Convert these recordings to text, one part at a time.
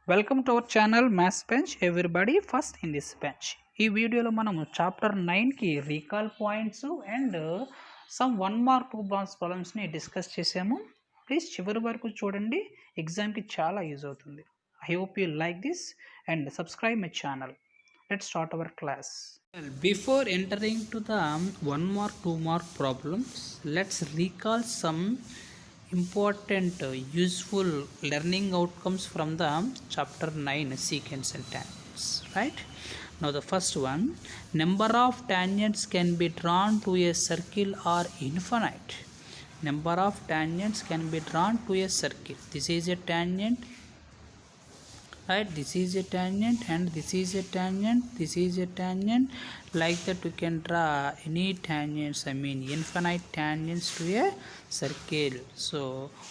Welcome to our channel maths bench everybody first in this bench. ఈ వీడియోలో మనము chapter 9కి recall points and some 1 mark 2 marks ప్రాబ్లమ్స్ని discuss చేసాము. Please చివరి వరకు చూడండి, ఎగ్జామ్కి చాలా యూజ్ అవుతుంది. I hope you like this and subscribe my channel. Let's start our class. Well, before entering to the 1 mark 2 mark problems, let's recall some important useful learning outcomes from the chapter 9 secants and tangents, right? Now the first one, number of tangents can be drawn to a circle or infinite. Number of tangents can be drawn to a circle. This is a tangent, right? This is a tangent and this is a tangent, this is a tangent. Like that we can draw any tangents, I mean infinite tangents to a circle. So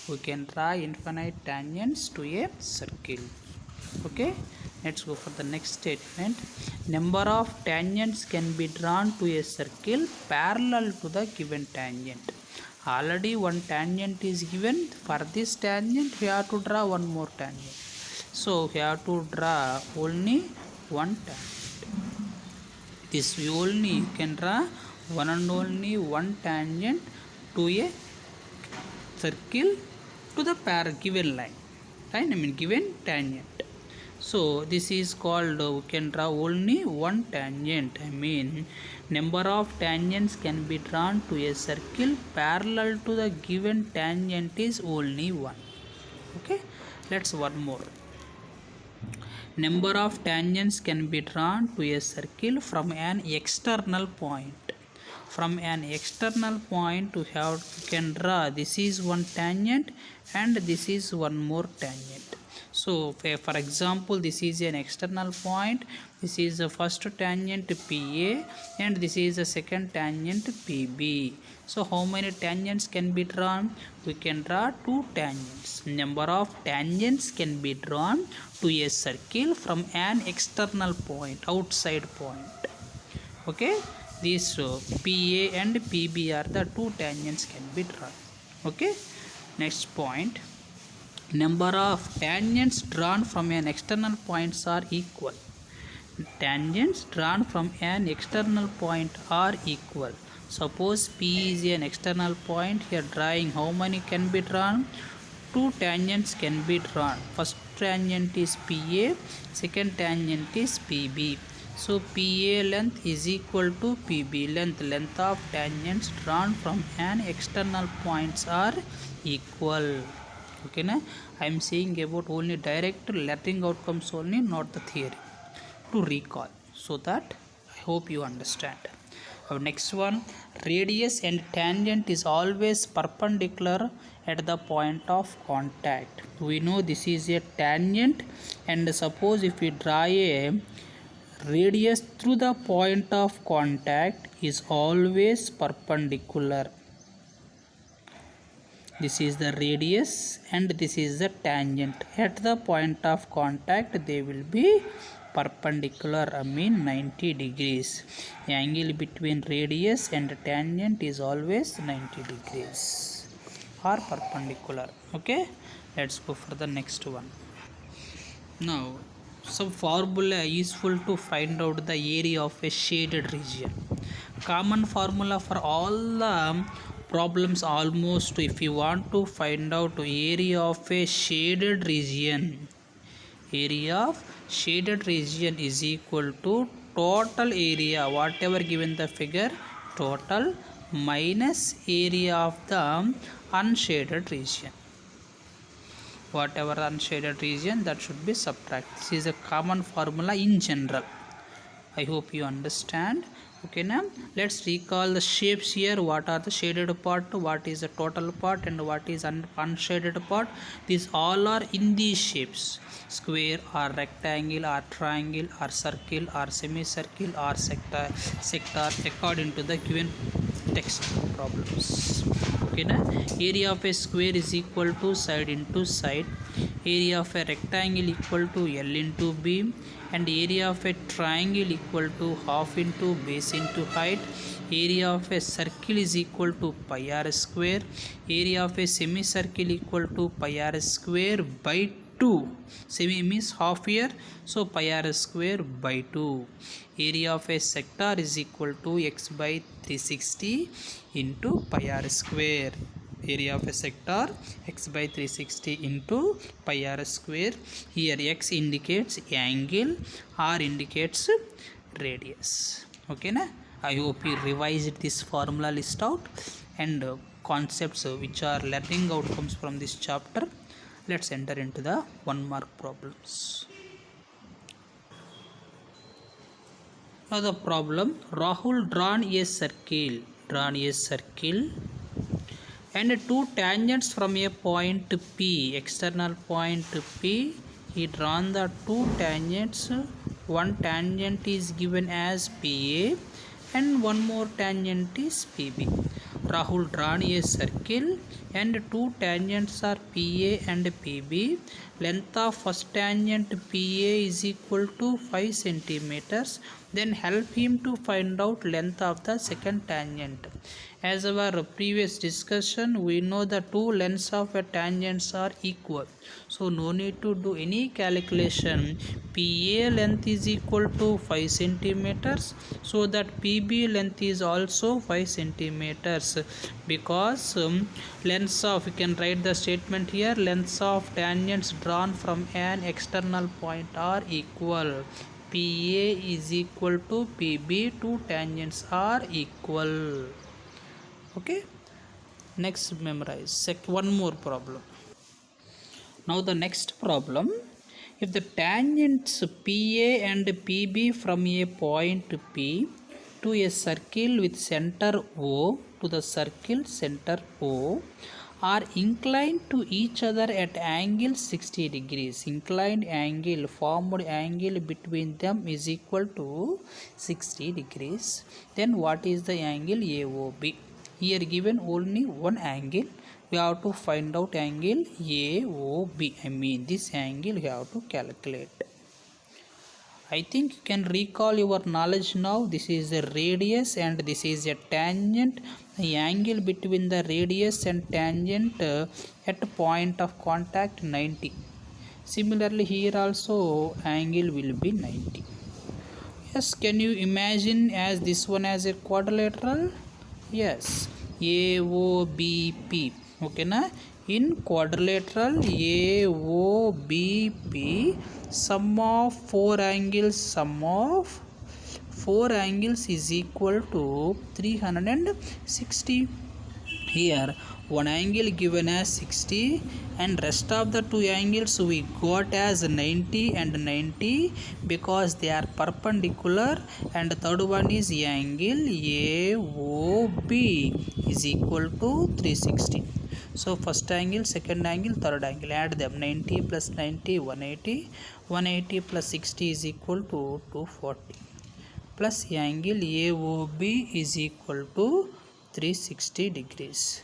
we can draw infinite tangents to a circle. Okay, let's go for the next statement. Number of tangents can be drawn to a circle parallel to the given tangent. Already one tangent is given. For this tangent we have to draw one more tangent. So we have to draw only one tangent. This we only you can draw one and only one tangent to a circle to the given line, right? I mean given tangent. So this is called we can draw only one tangent. I mean number of tangents can be drawn to a circle parallel to the given tangent is only one. Okay, let's one more. Number of tangents can be drawn to a circle from an external point. From an external point we can draw this is one tangent and this is one more tangent. So for example, this is an external point, this is the first tangent PA and this is the second tangent PB. So how many tangents can be drawn? We can draw two tangents. Number of tangents can be drawn to a circle from an external point, outside point. Okay, these PA and PB are the two tangents can be drawn. Okay, next point. Number of tangents drawn from an external points are equal. Tangents drawn from an external point are equal. Suppose P is an external point. Here drawing how many can be drawn? Two tangents can be drawn. First tangent is PA, second tangent is PB. So PA length is equal to PB length. Length of tangents drawn from an external points are equal. Okay na, I am saying about only direct learning outcomes only, not the theory, to recall, so that I hope you understand. Our next one, radius and tangent is always perpendicular at the point of contact. We know this is a tangent, and suppose if we draw a radius through the point of contact is always perpendicular. This is the radius and this is the tangent. At the point of contact they will be perpendicular, I mean 90 degrees. The angle between radius and tangent is always 90 degrees or perpendicular. Okay, let's go for the next one. Now some formula useful to find out the area of a shaded region. Common formula for all the problems almost. If you want to find out area of a shaded region, area of shaded region is equal to total area, whatever given the figure, total minus area of the unshaded region. Whatever unshaded region, that should be subtract. This is a common formula in general. I hope you understand. Okay, now let's recall the shapes here. What are the shaded part, what is the total part, and what is unshaded part? These all are in these shapes: square or rectangle or triangle or circle or semicircle or sector according to the given text problems. Okay na, area of a square is equal to side into side, area of a rectangle equal to L into B, and area of a triangle equal to half into base into height. Area of a circle is equal to pi r square. Area of a semicircle equal to pi r square by 2. Semi means half here, so pi r square by 2. Area of a sector is equal to x by 360 into pi r square. Area of a sector x by 360 into pi r square. Here x indicates angle, r indicates radius. Okay na? I hope you revised this formula list out and concepts which are learning outcomes from this chapter. Let's enter into the 1 mark problems. Now the problem, Rahul drawn a circle and two tangents from a point P, external point P. He drawn the two tangents. One tangent is given as PA and one more tangent is PB. Rahul drawn a circle and two tangents are PA and PB. Length of first tangent PA is equal to 5 centimeters. Then help him to find out length of the second tangent. As our previous discussion, we know the two lengths of a tangents are equal, so no need to do any calculation. PA length is equal to 5 centimeters, so that PB length is also 5 centimeters, because lengths of, you can write the statement here, lengths of tangents drawn from an external point are equal. PA is equal to PB, two tangents are equal. Okay, next memorize one more problem. Now the next problem, if the tangents PA and PB from a point P to a circle with center O, to the circle center O, are inclined to each other at angle 60 degrees. Inclined angle, formed angle between them is equal to 60 degrees. Then what is the angle AOB? Here given only one angle, we have to find out angle AOB. I mean this angle you have to calculate. I think you can recall your knowledge now. This is a radius and this is a tangent. The angle between the radius and tangent at point of contact 90. Similarly here also angle will be 90. Yes, can you imagine as this one as a quadrilateral? Yes, AOBP. Okay na? In quadrilateral AOBP, sum of four angles is equal to 360. Here one angle given as 60 and rest of the two angles we got as 90 and 90 because they are perpendicular, and the third one is angle AOB is equal to 360. So first angle, second angle, third angle, add them. 90 plus 90, 180. 180 plus 60 is equal to 240. Plus angle AOB is equal to 360 degrees.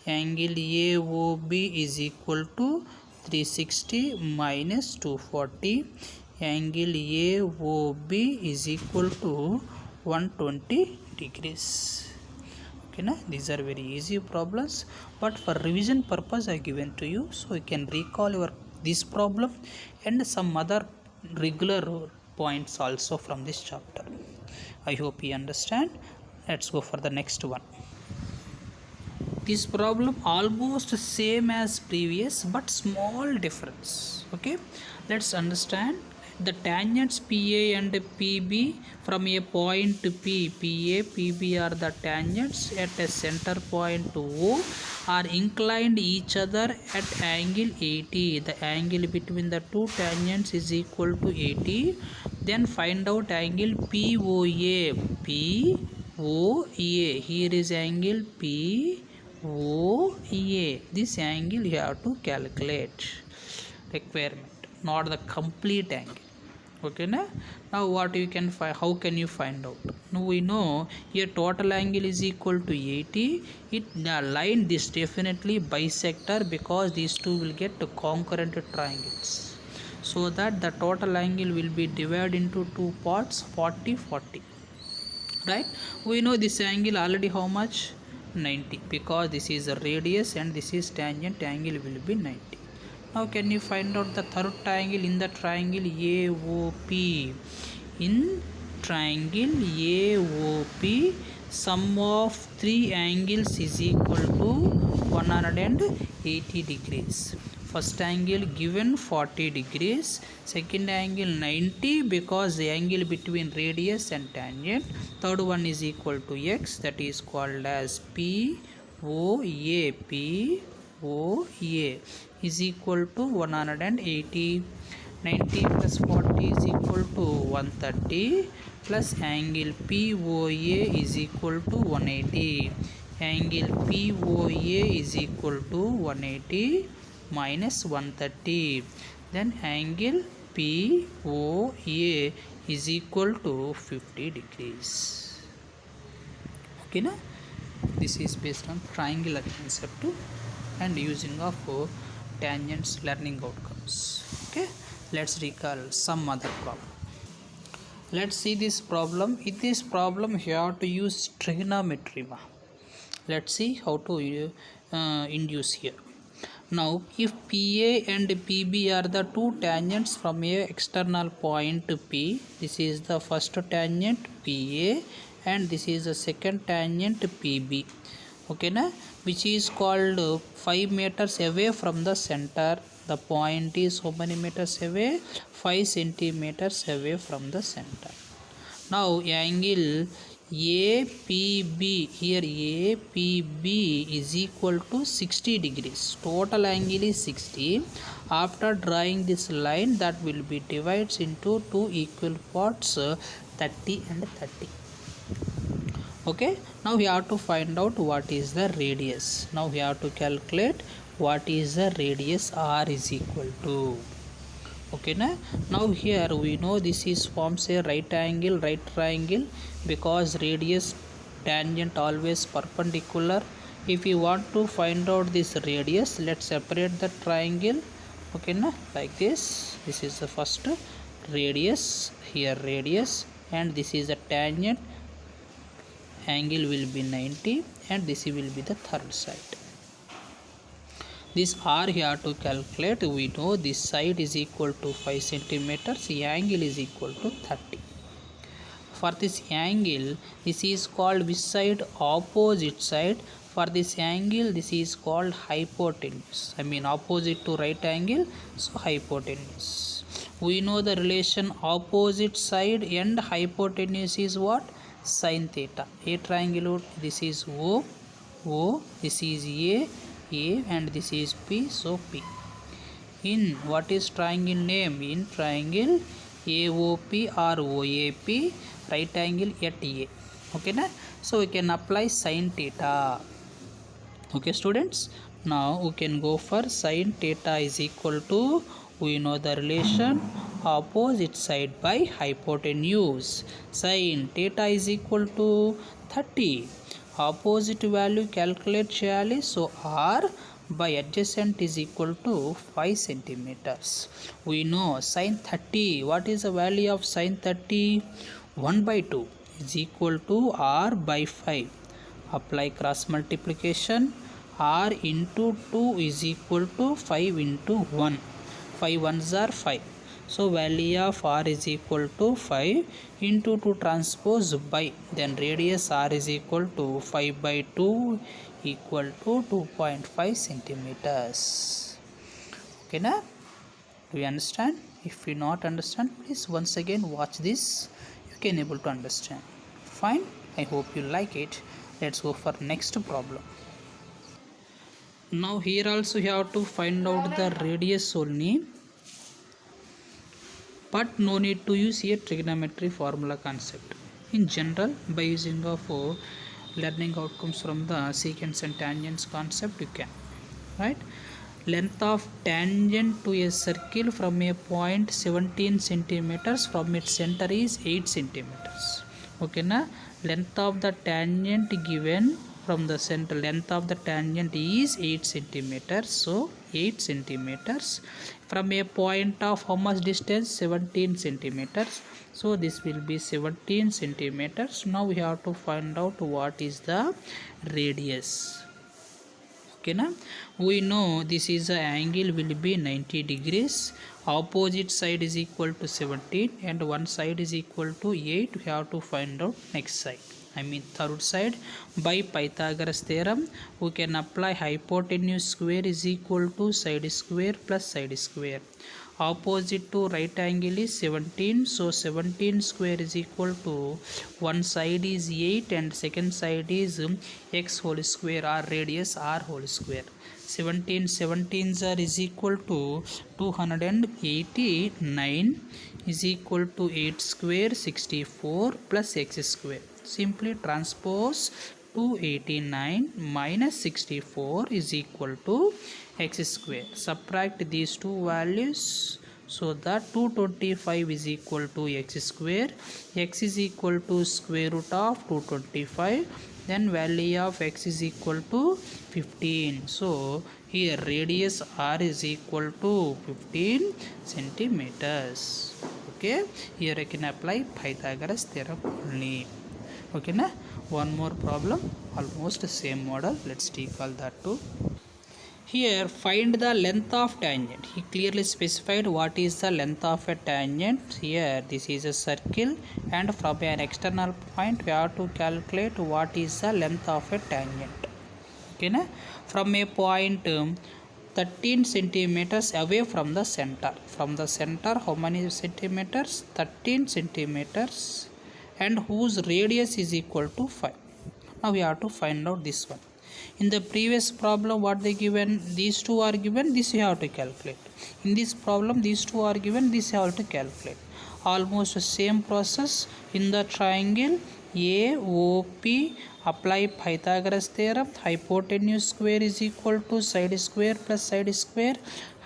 Angle AOB is equal to 360 minus 240. Angle AOB is equal to 120 degrees. Okay na? These are very easy problems, but for revision purpose I given to you, so you can recall this problem and some other regular points also from this chapter. I hope you understand. Let's go for the next one. This problem almost same as previous but small difference. Okay, let's understand. The tangents PA and PB from a point P, PA, PB are the tangents at a center point O, are inclined each other at angle 80. The angle between the two tangents is equal to 80. Then find out angle POA. POA, here is angle POA. This angle you have to calculate. Requirement, not the complete angle. Okay na? Now what you can find, how can you find out? Now we know here total angle is equal to 80. The line this definitely bisector, because these two will get concurrent triangles, so that the total angle will be divided into two parts, 40 40, right? We know this angle already how much, 90, because this is a radius and this is tangent, angle will be 90. Now can you find out the third triangle in the triangle AOP? In triangle AOP, sum of three angles is equal to 180 degrees. First angle given 40 degrees, second angle 90 because the angle between radius and tangent, third one is equal to x, that is called as POA. POA is equal to 180. 90 plus 40 is equal to 130 plus angle POA is equal to 180. Angle POA is equal to 180 minus 130. Then angle POA is equal to 50 degrees. Okay, na? This is based on triangular concept and using of tangents learning outcomes. Okay, let's recall some other problem. Let's see this problem. In this problem you have to use trigonometry. Let's see how to induce here. Now if PA and PB are the two tangents from a external point P, this is the first tangent PA and this is the second tangent PB, okay na, which is called 5 meters away from the center. The point is how many meters away? 5 centimeters away from the center. Now angle APB, here APB is equal to 60 degrees. Total angle is 60. After drawing this line, that will be divided into two equal parts, 30 and 30. Okay, now we have to find out what is the radius. Now we have to calculate what is the radius r is equal to. Okay na? Now here we know this is forms a right angle, right triangle, because radius tangent always perpendicular. If you want to find out this radius, let's separate the triangle. Okay na? Like this. This is the first radius, here radius, and this is the tangent. Angle will be 90 and this will be the third side. This r here to calculate, we know this side is equal to 5 centimeters, the angle is equal to 30. For this angle, this is called which side? Opposite side. For this angle, this is called hypotenuse. I mean opposite to right angle, so hypotenuse. We know the relation opposite side and hypotenuse is what? Sin theta. A triangle, this is O, this is A, and this is P, so P. In what is triangle name? In triangle AOP or OAP, right angle at A. Okay na? So we can apply sin theta. Okay students, now we can go for sin theta is equal to, we know the relation opposite side by hypotenuse. Sin theta is equal to 30. Opposite value calculate cheyali, so r by adjacent is equal to 5 centimeters. We know sin 30. What is the value of sin 30? 1 by 2 is equal to r by 5. Apply cross multiplication. R into 2 is equal to 5 into 1. 5 ones are 5. So value of r is equal to 5 into 2 transpose by, then radius r is equal to 5 by 2 equal to 2.5 centimeters. Okay na? Do you understand? If you not understand, please once again watch this. You can able to understand. Fine. I hope you like it. Let's go for next problem. Now here also you have to find out the radius only, but no need to use here trigonometry formula concept. In general, by using of learning outcomes from the secants and tangents concept, you can, right? Length of tangent to a circle from a point 17 centimeters from its center is 8 centimeters. Okay na? Length of the tangent given from the center, length of the tangent is 8 centimeters. So 8 centimeters from a point of how much distance? 17 centimeters. So this will be 17 centimeters. Now we have to find out what is the radius. Okay na? We know this is a angle will be 90 degrees. Opposite side is equal to 17 and one side is equal to 8. We have to find out next side, I mean third side. By Pythagoras theorem we can apply hypotenuse square is equal to side square plus side square. Opposite to right angle is 17, so 17 square is equal to one side is 8 and second side is x whole square or radius r whole square. 17 17s are is equal to 289 is equal to 8 square 64 plus x square. Simply transpose 289 minus 64 is equal to x square. Subtract these two values, so that 225 is equal to x square. X is equal to square root of 225, then value of x is equal to 15. So here radius r is equal to 15 centimeters. Okay, here I can apply Pythagoras theorem only. Okay na? One more problem, almost same model. Let's take all that too. Here find the length of tangent. He clearly specified what is the length of a tangent. Here this is a circle and from an external point we have to calculate what is the length of a tangent. Okay na? From a point 13 centimeters away from the center. From the center how many centimeters? 13 centimeters, and whose radius is equal to 5. Now we have to find out this one. In the previous problem what they given, these two are given, this you have to calculate. In this problem these two are given, this you have to calculate. Almost the same process. In the triangle AOP, apply Pythagoras theorem. Hypotenuse square is equal to side square plus side square.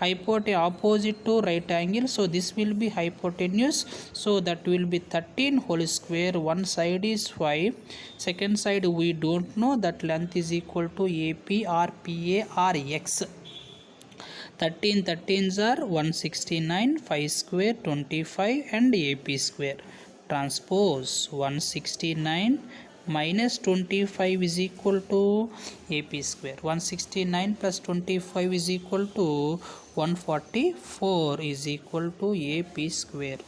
Hypotenuse opposite to right angle, so this will be hypotenuse, so that will be 13 whole square. One side is 5, second side we don't know, that length is equal to AP or PA or X. 13 13s are 169, 5 square 25 and AP square. Transpose 169 minus 25 is equal to AP square. 169 plus 25 is equal to 144 is equal to AP square.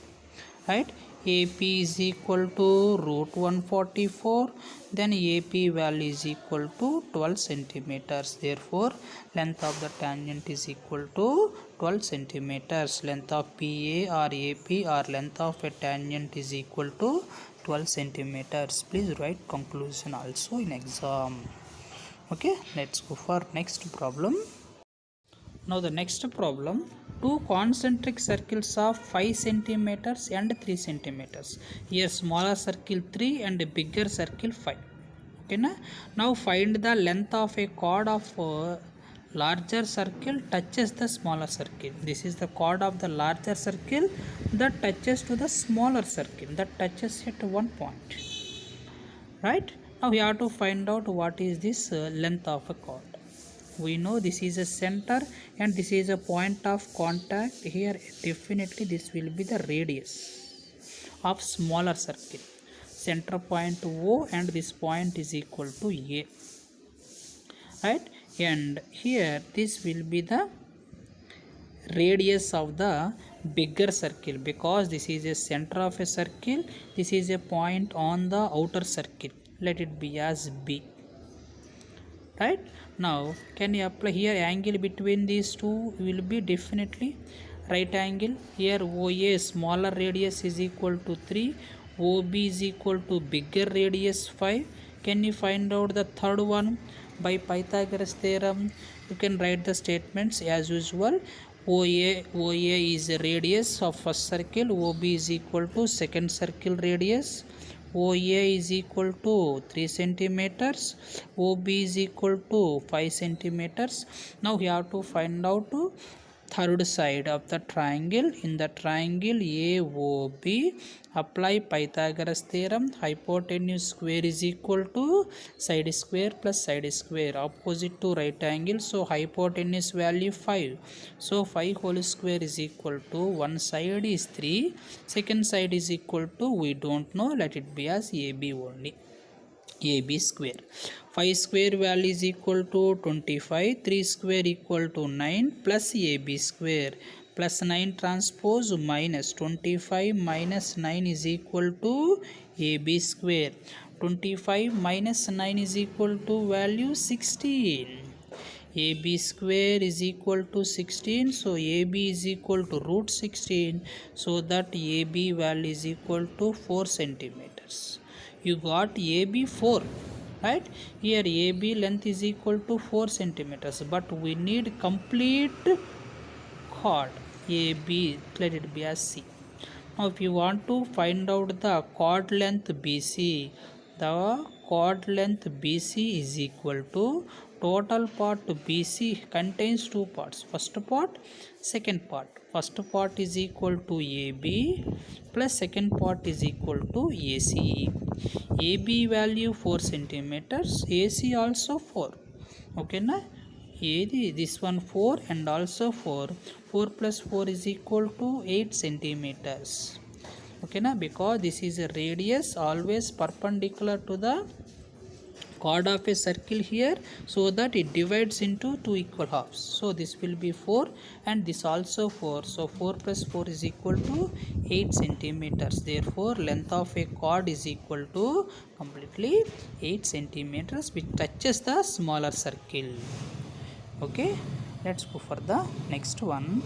Right? AP is equal to root 144, then AP value is equal to 12 centimeters. Therefore length of the tangent is equal to 12 centimeters. Length of PA or AP or length of a tangent is equal to 12 centimeters. Please write conclusion also in exam. Okay, let's go for next problem. Now the next problem, two concentric circles of 5 centimeters and 3 centimeters. Here smaller circle 3 and bigger circle 5. Okay na? Now find the length of a chord of larger circle touches the smaller circle. This is the chord of the larger circle that touches to the smaller circle, that touches at one point. Right? Now we have to find out what is this length of a chord. We know this is a center and this is a point of contact. Here definitely this will be the radius of smaller circle. Center point O and this point is equal to A. Right? And here this will be the radius of the bigger circle, because this is a center of a circle, this is a point on the outer circle. Let it be as B. Right? Now can you apply here angle between these two will be definitely right angle. Here OA smaller radius is equal to 3, OB is equal to bigger radius 5. Can you find out the third one? By Pythagoras theorem you can write the statements as usual. OA is the radius of first circle, OB is equal to second circle radius, OA is equal to 3 centimeters, OB is equal to 5 centimeters. Now we have to find out third side of the triangle. In the triangle AOB, apply Pythagoras theorem. Hypotenuse square is equal to side square plus side square, opposite to right angle, so hypotenuse value 5, so 5 whole square is equal to, one side is 3, second side is equal to we don't know, let it be as AB only. AB square. 5 square value is equal to 25, 3 square equal to 9 plus AB square plus 9 transpose minus 25 minus 9 is equal to AB square. 25 minus 9 is equal to value 16. AB square is equal to 16, so AB is equal to root 16, so that AB value is equal to 4 centimeters. You got AB 4, right? Here AB length is equal to 4 centimeters, but we need complete chord AB, let it be as C. Now if you want to find out the chord length BC, the chord length BC is equal to total part BC contains two parts, first part, second part. First part is equal to AB plus second part is equal to AC. AB value 4 centimeters, AC also 4. Okay na? This one 4 and also 4. 4 plus 4 is equal to 8 centimeters. Okay na? Because this is a radius always perpendicular to the chord of a circle here, so that it divides into two equal halves. So this will be 4 and this also 4. So 4 plus 4 is equal to 8 centimeters. Therefore length of a chord is equal to completely 8 centimeters, which touches the smaller circle. Okay, let's go for the next one.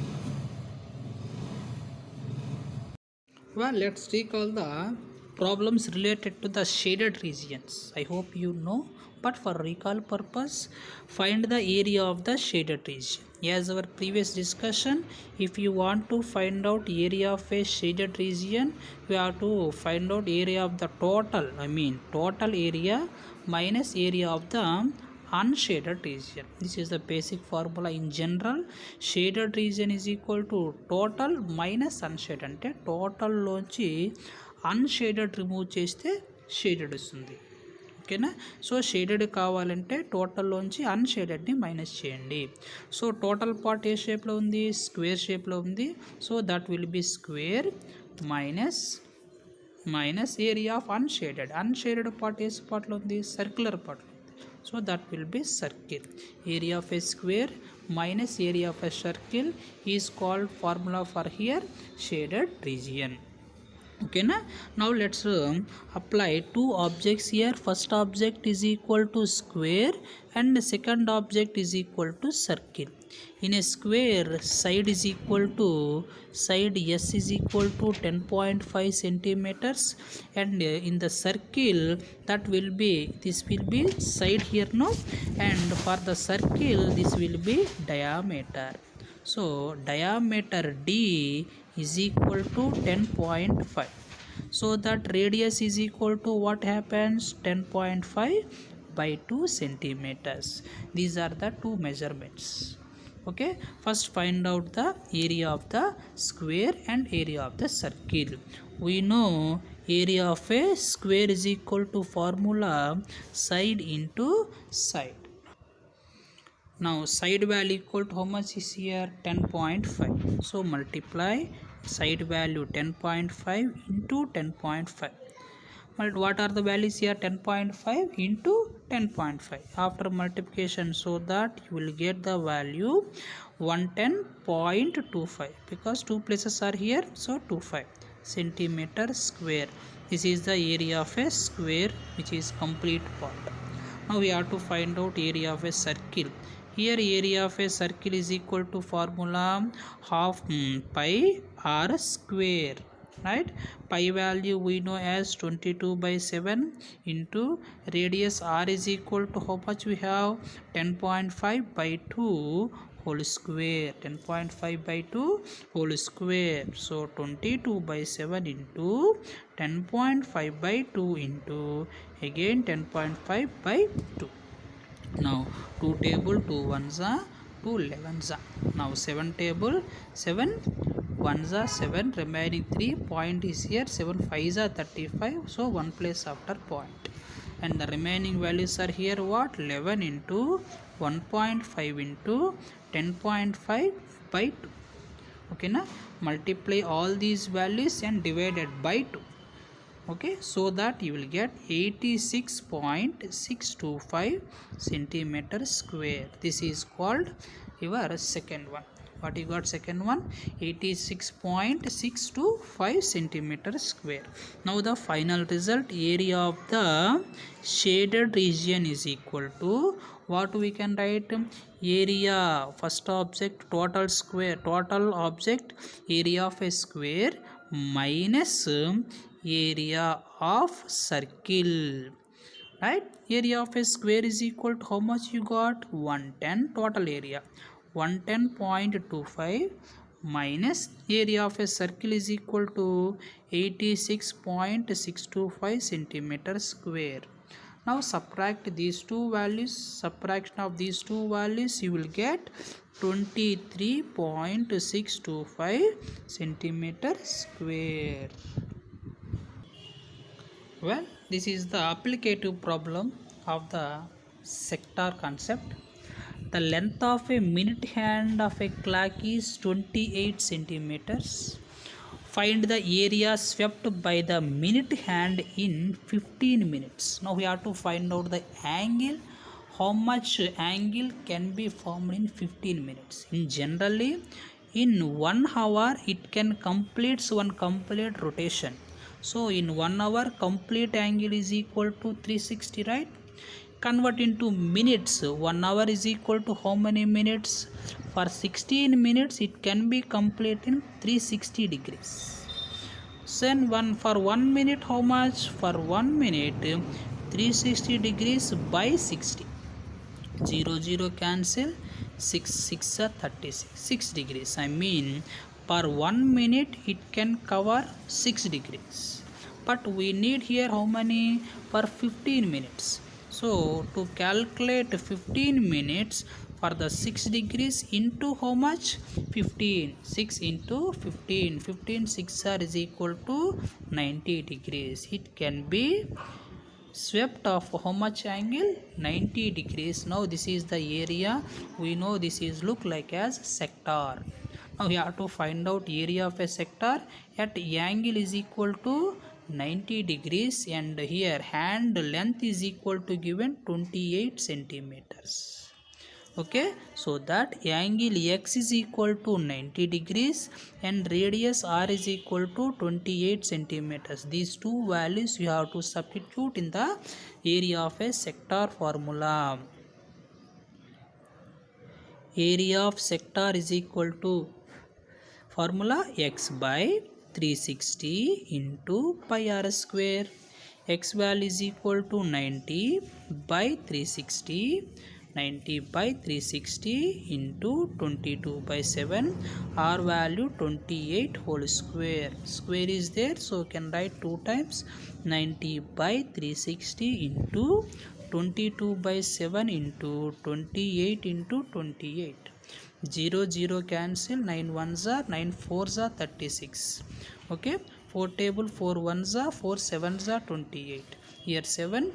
Well, let's recall the problems related to the shaded regions. I hope you know, but for recall purpose, find the area of the shaded region. As our previous discussion, if you want to find out area of a shaded region, you have to find out area of the total, total area minus area of the unshaded region. This is the basic formula in general. Shaded region is equal to total minus unshaded. అంటే total లోంచి unshaded remove చేస్తే shaded వస్తుంది. ఓకేనా? So shaded కావాలంటే టోటల్లోంచి అన్షేడెడ్ని minus చేయండి. So total part A షేప్లో ఉంది? Square షేప్లో ఉంది. So that will be square minus area of unshaded. Unshaded part A పార్ట్లో ఉంది? సర్క్యులర్ పార్ట్లో. So that will be circle. Area of a square minus area of a circle is called formula for here shaded region. Okay na? Now let's apply two objects here. First object is equal to square and second object is equal to circle. In a square, side is equal to side S is equal to 10.5 centimeters, and in the circle that will be, this will be side here, no, and for the circle this will be diameter. So diameter D is equal to 10.5. So that radius is equal to what happens? 10.5 by 2 centimeters. These are the two measurements. Okay, first find out the area of the square and area of the circle. We know area of a square is equal to formula side into side. Now side value equal to how much is here? 10.5. So multiply side value 10.5 into 10.5. But what are the values here? 10.5 into 10.5 after multiplication, so that you will get the value 110.25, because two places are here, so 25 centimeter square. This is the area of a square, which is complete part. Now we have to find out area of a circle. Here area of a circle is equal to formula half pi r square, right? Pi value we know as 22/7 into radius r is equal to how much we have? 10.5 by 2 whole square. 10.5 by 2 whole square. So 22/7 into 10.5 by 2 into again 10.5 by 2. Now 2 table 2 ones are 2 11s are. Now 7 table 7 1s are 7, remaining 3 point is here, 7 5s are 35, so 1 place after point, and the remaining values are here what? 11 into 1.5 into 10.5 by 2. Okay na? Multiply all these values and divided by 2. Okay, so that you will get 86.625 centimeter square. This is called your second one. What you got second one? 86.625 centimeter square. Now the final result, area of the shaded region is equal to what we can write? Area, first object, total square, total object area of a square minus area of circle, right? Area of a square is equal to how much you got? 110. Total area 110.25 minus area of a circle is equal to 86.625 centimeter square. Now subtract these two values, subtraction of these two values, you will get 23.625 centimeter square. Well, this is the applicative problem of the sector concept. The length of a minute hand of a clock is 28 centimeters. Find the area swept by the minute hand in 15 minutes. Now we have to find out the angle. How much angle can be formed in 15 minutes? In generally, in 1 hour it can complete one complete rotation. So in 1 hour complete angle is equal to 360, right? Convert into minutes. 1 hour is equal to how many minutes? For 16 minutes it can be complete in 360 degrees. Then for 1 minute how much? For 1 minute 360 degrees by 60. 0 0 cancel, 6 6 are 36, 6 degrees. I mean per 1 minute it can cover 6 degrees, but we need here how many? For 15 minutes. So to calculate 15 minutes, for the 6 degrees into how much? 15. 6 into 15. 15 6 are is equal to 90 degrees. It can be swept of how much angle? 90 degrees. Now this is the area. We know this is look like as sector. Now we have to find out area of a sector at angle is equal to 90 degrees, and here hand length is equal to given 28 centimeters. Okay, so that angle x is equal to 90 degrees and radius r is equal to 28 centimeters. These two values you have to substitute in the area of a sector formula. Area of sector is equal to formula x by 360 into pi r square. X value is equal to 90 by 360. 90 by 360 into 22 by 7, r value 28 whole square. Square is there, so you can write 2 times. 90 by 360 into 22 by 7 into 28 into 28. 0 0 cancel, 9 1s are 9 4s are 36. Okay, 4 table 4 1s are 4 7s are 28. Here 7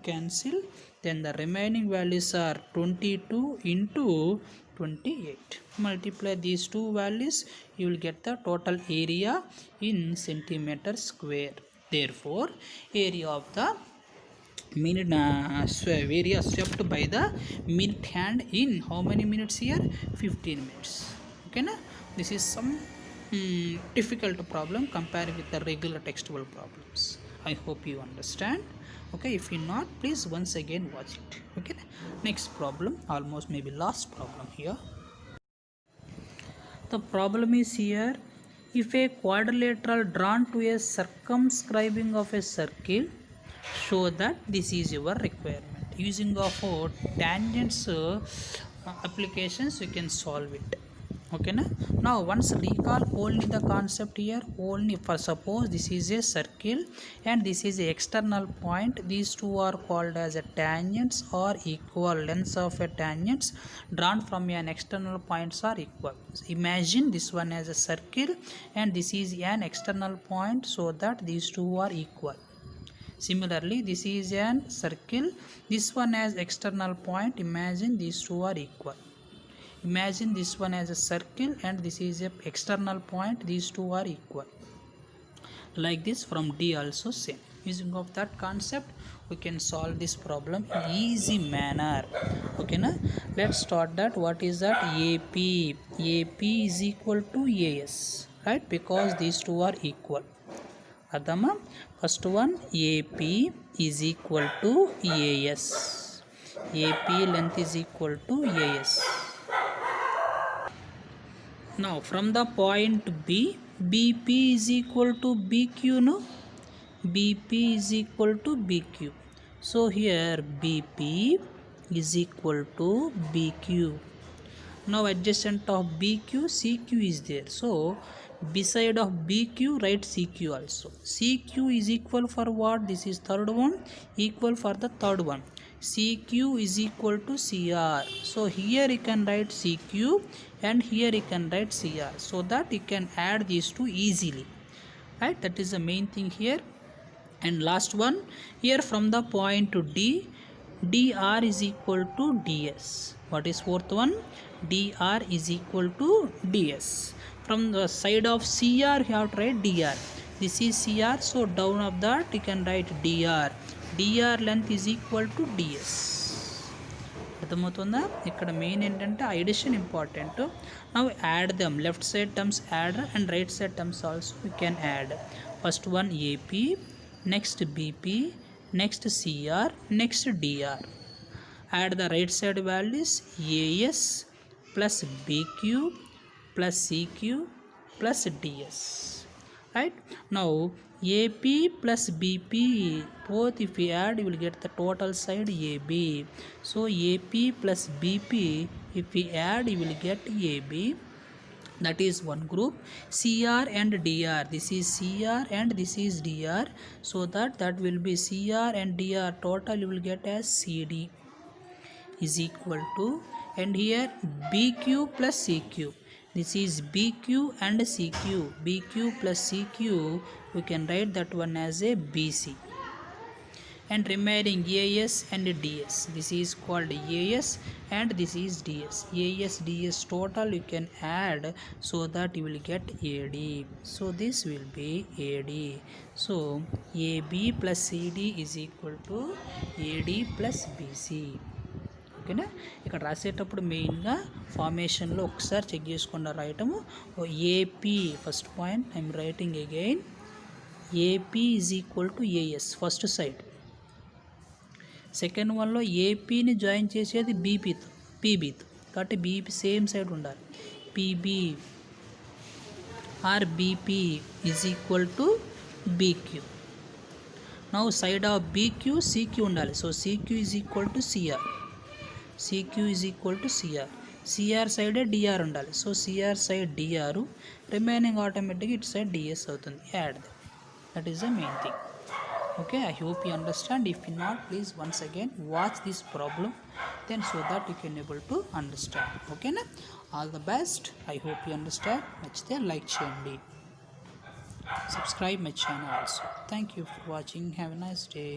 cancel, then the remaining values are 22 into 28. Multiply these two values, you will get the total area in centimeter square. Therefore area of the minute area swept by the minute hand in how many minutes here? 15 minutes. Okay na? This is some difficult problem compared with the regular textual problems. I hope you understand. Okay, if you not, please once again watch it. Okay, next problem, almost maybe last problem here. The problem is here, if a quadrilateral drawn to a circumscribing of a circle, show that this is your requirement. Using of tangents applications you can solve it. Okay na? Now once recall only the concept here. Only for suppose this is a circle and this is a external point. These two are called as a tangents or equal. Lengths of a tangents drawn from an external points are equal. Imagine this one as a circle and this is an external point, so that these two are equal. Similarly, this is an circle, this one has external point. Imagine these two are equal. Imagine this one as a circle and this is a external point, these two are equal. like this. From D also same. Using of that concept we can solve this problem in easy manner. Okay na? Let's start that. What is that? AP is equal to AS, right? Because these two are equal. Adama, first one, AP is equal to AS. AP length is equal to AS. Now from the point B, BP is equal to BQ, no? BP is equal to BQ. So here BP is equal to BQ. Now adjacent of BQ, CQ is there. So beside of BQ, write CQ also. CQ is equal for what? This is third one, equal for the third one. CQ is equal to CR. So here you can write CQ and here you can write CR, so that you can add these two easily, right? That is the main thing here. And last one, here from the point to D, dr is equal to ds. What is fourth one? Dr is equal to ds. From the side of cr you have to write dr. This is cr, so down of that you can write dr. Dr length is equal to ds. అర్థమవుతుందా? ఇక్కడ main ఏంటంటే addition important. Now add them. Left side terms add and right side terms also you can add. First one AP, next BP, next CR, next DR. Add the right side values AS plus BQ plus CQ plus DS, right? Now AP plus BP, both if we add you will get the total side AB. So AP plus BP, if we add you will get AB. That is one group. CR and DR, this is CR and this is DR, so that will be CR and DR total you will get as CD is equal to, and here BQ plus CQ, this is BQ and CQ, BQ plus CQ we can write that one as a BC, and remaining AS and DS, this is called AS and this is DS. AS DS total you can add, so that you will get AD, so this will be AD. So AB plus CD is equal to AD plus BC. ఓకేనా? ఇక్కడ రాసేటప్పుడు మెయిన్గా ఫార్మేషన్లో ఒకసారి check చేసుకుండా రాయటము. AP first point I'm writing again. AP is equal to AS first side. Second వన్లో ఏపీని జాయిన్ చేసేది బీపీతో, పీబీతో, కాబట్టి బీపీ సేమ్ సైడ్ ఉండాలి. PB or BP is equal to BQ. Now side of BQ CQ ఉండాలి. So CQ is equal to CR. CQ is equal to CR. CR side DR ఉండాలి. So CR side DR, remaining ఆటోమేటిక్గా ఇటు side DS అవుతుంది. Add that is the main thing. Okay, I hope you understand. If not, please once again watch this problem, then so that you can able to understand. Okay na? All the best. I hope you understand. నచ్చితే like చేయండి, subscribe my channel also. Thank you for watching. Have a nice day.